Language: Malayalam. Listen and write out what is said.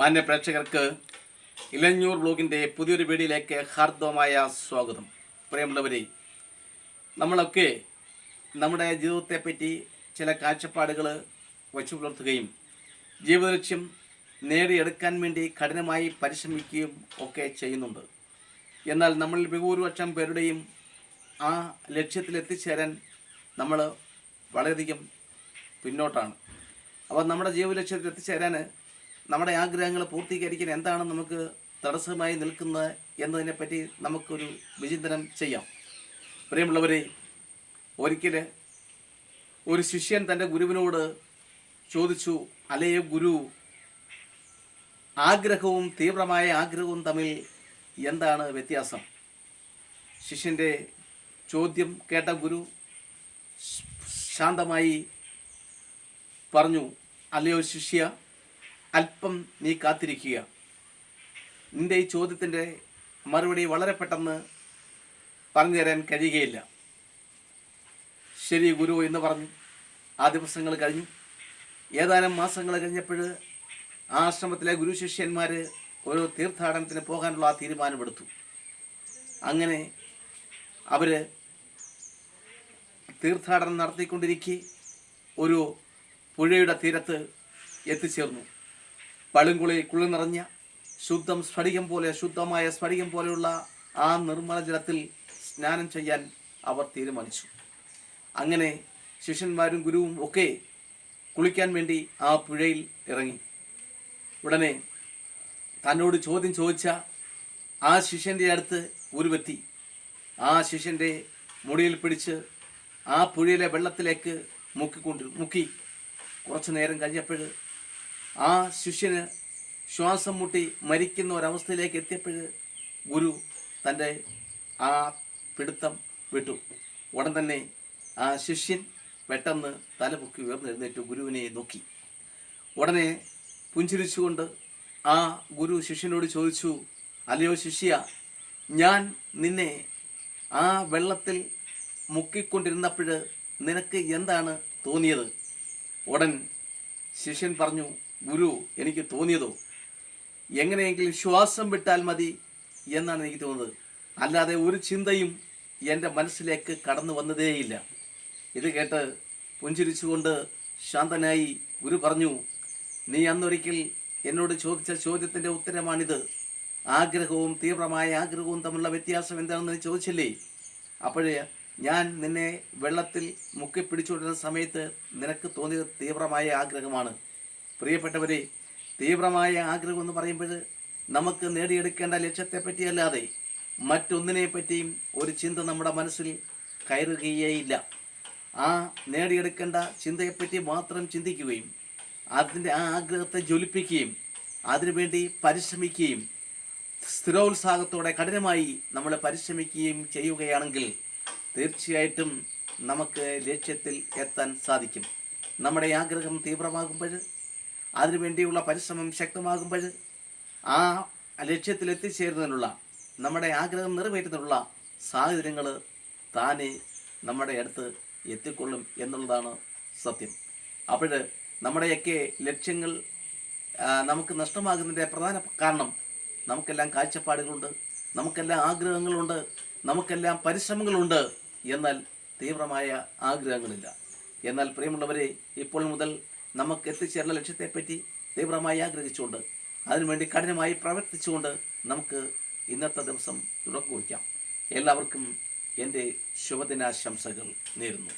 മാന്യ പ്രേക്ഷകർക്ക് ഇലഞ്ഞൂർ ബ്ലോഗിൻ്റെ പുതിയൊരു വീഡിയോയിലേക്ക് ഹാർദവമായ സ്വാഗതം. പ്രിയമുള്ളവരെ, നമ്മളൊക്കെ നമ്മുടെ ജീവിതത്തെപ്പറ്റി ചില കാഴ്ചപ്പാടുകൾ വച്ചു പുലർത്തുകയും ജീവിത ലക്ഷ്യം നേടിയെടുക്കാൻ വേണ്ടി കഠിനമായി പരിശ്രമിക്കുകയും ഒക്കെ ചെയ്യുന്നുണ്ട്. എന്നാൽ നമ്മളിൽ ബഹുഭൂരിപക്ഷം പേരുടെയും ആ ലക്ഷ്യത്തിലെത്തിച്ചേരാൻ നമ്മൾ വളരെയധികം പിന്നോട്ടാണ്. അപ്പോൾ നമ്മുടെ ജീവിത ലക്ഷ്യത്തിൽ എത്തിച്ചേരാൻ നമ്മുടെ ആഗ്രഹങ്ങൾ പൂർത്തീകരിക്കാൻ എന്താണ് നമുക്ക് തടസ്സമായി നിൽക്കുന്നത് എന്നതിനെപ്പറ്റി നമുക്കൊരു വിചിന്തനം ചെയ്യാം. പ്രിയമുള്ളവരെ, ഒരിക്കൽ ഒരു ശിഷ്യൻ തൻ്റെ ഗുരുവിനോട് ചോദിച്ചു, അല്ലയോ ഗുരു, ആഗ്രഹവും തീവ്രമായ ആഗ്രഹവും തമ്മിൽ എന്താണ് വ്യത്യാസം? ശിഷ്യൻ്റെ ചോദ്യം കേട്ട ഗുരു ശാന്തമായി പറഞ്ഞു, അല്ലയോ ശിഷ്യ, അല്പം നീ കാത്തിരിക്കുക. നിൻ്റെ ഈ ചോദ്യത്തിൻ്റെ മറുപടി വളരെ പെട്ടെന്ന് പറഞ്ഞു തരാൻ കഴിയുകയില്ല. ശരി ഗുരു എന്ന് പറഞ്ഞു. ആ ദിവസങ്ങൾ കഴിഞ്ഞു. ഏതാനും മാസങ്ങൾ കഴിഞ്ഞപ്പോൾ ആശ്രമത്തിലെ ഗുരു ശിഷ്യന്മാർ ഒരു തീർത്ഥാടനത്തിന് പോകാനുള്ള ആ തീരുമാനമെടുത്തു. അങ്ങനെ അവർ തീർത്ഥാടനം നടത്തിക്കൊണ്ടിരിക്കെ ഒരു പുഴയുടെ തീരത്ത് എത്തിച്ചേർന്നു. കുളി നിറഞ്ഞ ശുദ്ധമായ സ്ഫടികം പോലെയുള്ള ആ നിർമ്മല ജലത്തിൽ സ്നാനം ചെയ്യാൻ അവർ തീരുമാനിച്ചു. അങ്ങനെ ശിഷ്യന്മാരും ഗുരുവും ഒക്കെ കുളിക്കാൻ വേണ്ടി ആ പുഴയിൽ ഇറങ്ങി. ഉടനെ തന്നോട് ചോദ്യം ചോദിച്ച ആ ശിഷ്യൻ്റെ അടുത്ത് ഗുരുവെത്തി. ആ ശിഷ്യൻ്റെ മുടിയിൽ പിടിച്ച് ആ പുഴയിലെ വെള്ളത്തിലേക്ക് മുക്കി. കുറച്ചു നേരം കഴിഞ്ഞപ്പോൾ ആ ശിഷ്യന് ശ്വാസം മുട്ടി മരിക്കുന്ന ഒരവസ്ഥയിലേക്ക് എത്തിയപ്പോൾ ഗുരു തൻ്റെ ആ പിടുത്തം വിട്ടു. ഉടൻ തന്നെ ആ ശിഷ്യൻ പെട്ടെന്ന് തലപൊക്കി ഉയർന്നെഴുന്നേറ്റ് ഗുരുവിനെ നോക്കി. ഉടനെ പുഞ്ചിരിച്ചുകൊണ്ട് ആ ഗുരു ശിഷ്യനോട് ചോദിച്ചു, അല്ലയോ ശിഷ്യ, ഞാൻ നിന്നെ ആ വെള്ളത്തിൽ മുക്കിക്കൊണ്ടിരുന്നപ്പോൾ നിനക്ക് എന്താണ് തോന്നിയത്? ഉടൻ ശിഷ്യൻ പറഞ്ഞു, ഗുരു, എനിക്ക് തോന്നിയതോ എങ്ങനെയെങ്കിലും ശ്വാസം വിട്ടാൽ മതി എന്നാണ് എനിക്ക് തോന്നുന്നത്. അല്ലാതെ ഒരു ചിന്തയും എൻ്റെ മനസ്സിലേക്ക് കടന്നു വന്നതേയില്ല. ഇത് കേട്ട് പുഞ്ചിരിച്ചുകൊണ്ട് ശാന്തനായി ഗുരു പറഞ്ഞു, നീ അന്നൊരിക്കൽ എന്നോട് ചോദിച്ച ചോദ്യത്തിൻ്റെ ഉത്തരമാണിത്. ആഗ്രഹവും തീവ്രമായ ആഗ്രഹവും തമ്മിലുള്ള വ്യത്യാസം എന്താണെന്ന് നീ ചോദിച്ചില്ലേ? അപ്പോഴേ ഞാൻ നിന്നെ വെള്ളത്തിൽ മുക്കിപ്പിടിച്ചുകൊണ്ടിരുന്ന സമയത്ത് നിനക്ക് തോന്നിയത് തീവ്രമായ ആഗ്രഹമാണ്. പ്രിയപ്പെട്ടവരെ, തീവ്രമായ ആഗ്രഹം എന്ന് പറയുമ്പോൾ നമുക്ക് നേടിയെടുക്കേണ്ട ലക്ഷ്യത്തെപ്പറ്റി അല്ലാതെ മറ്റൊന്നിനെ പറ്റിയും ഒരു ചിന്ത നമ്മുടെ മനസ്സിൽ കയറുകയേയില്ല. ആ നേടിയെടുക്കേണ്ട ചിന്തയെപ്പറ്റി മാത്രം ചിന്തിക്കുകയും അതിൻ്റെ ആ ആഗ്രഹത്തെ ജ്വലിപ്പിക്കുകയും അതിനുവേണ്ടി പരിശ്രമിക്കുകയും സ്ഥിരോത്സാഹത്തോടെ കഠിനമായി നമ്മൾ പരിശ്രമിക്കുകയും ചെയ്യുകയാണെങ്കിൽ തീർച്ചയായിട്ടും നമുക്ക് ലക്ഷ്യത്തിൽ എത്താൻ സാധിക്കും. നമ്മുടെ ആഗ്രഹം തീവ്രമാകുമ്പോൾ, അതിനുവേണ്ടിയുള്ള പരിശ്രമം ശക്തമാകുമ്പോൾ, ആ ലക്ഷ്യത്തിൽ എത്തിച്ചേരുന്നതിനുള്ള, നമ്മുടെ ആഗ്രഹം നിറവേറ്റുന്നതിനുള്ള സാഹചര്യങ്ങൾ താനെ നമ്മുടെ അടുത്ത് എത്തിക്കൊള്ളും എന്നുള്ളതാണ് സത്യം. അപ്പോൾ നമ്മുടെയൊക്കെ ലക്ഷ്യങ്ങൾ നമുക്ക് നഷ്ടമാകുന്നതിൻ്റെ പ്രധാന കാരണം നമുക്കെല്ലാം കാഴ്ചപ്പാടുകളുണ്ട്, നമുക്കെല്ലാം ആഗ്രഹങ്ങളുണ്ട്, നമുക്കെല്ലാം പരിശ്രമങ്ങളുണ്ട്, എന്നാൽ തീവ്രമായ ആഗ്രഹങ്ങളില്ല. എന്നാൽ പ്രിയമുള്ളവരെ, ഇപ്പോൾ മുതൽ നമുക്ക് എത്തിച്ചേരുന്ന ലക്ഷ്യത്തെപ്പറ്റി തീവ്രമായി ആഗ്രഹിച്ചുകൊണ്ട് അതിനുവേണ്ടി കഠിനമായി പ്രവർത്തിച്ചുകൊണ്ട് നമുക്ക് ഇന്നത്തെ ദിവസം തുടക്കം കുറിക്കാം. എല്ലാവർക്കും എൻ്റെ ശുഭദിനാശംസകൾ നേരുന്നു.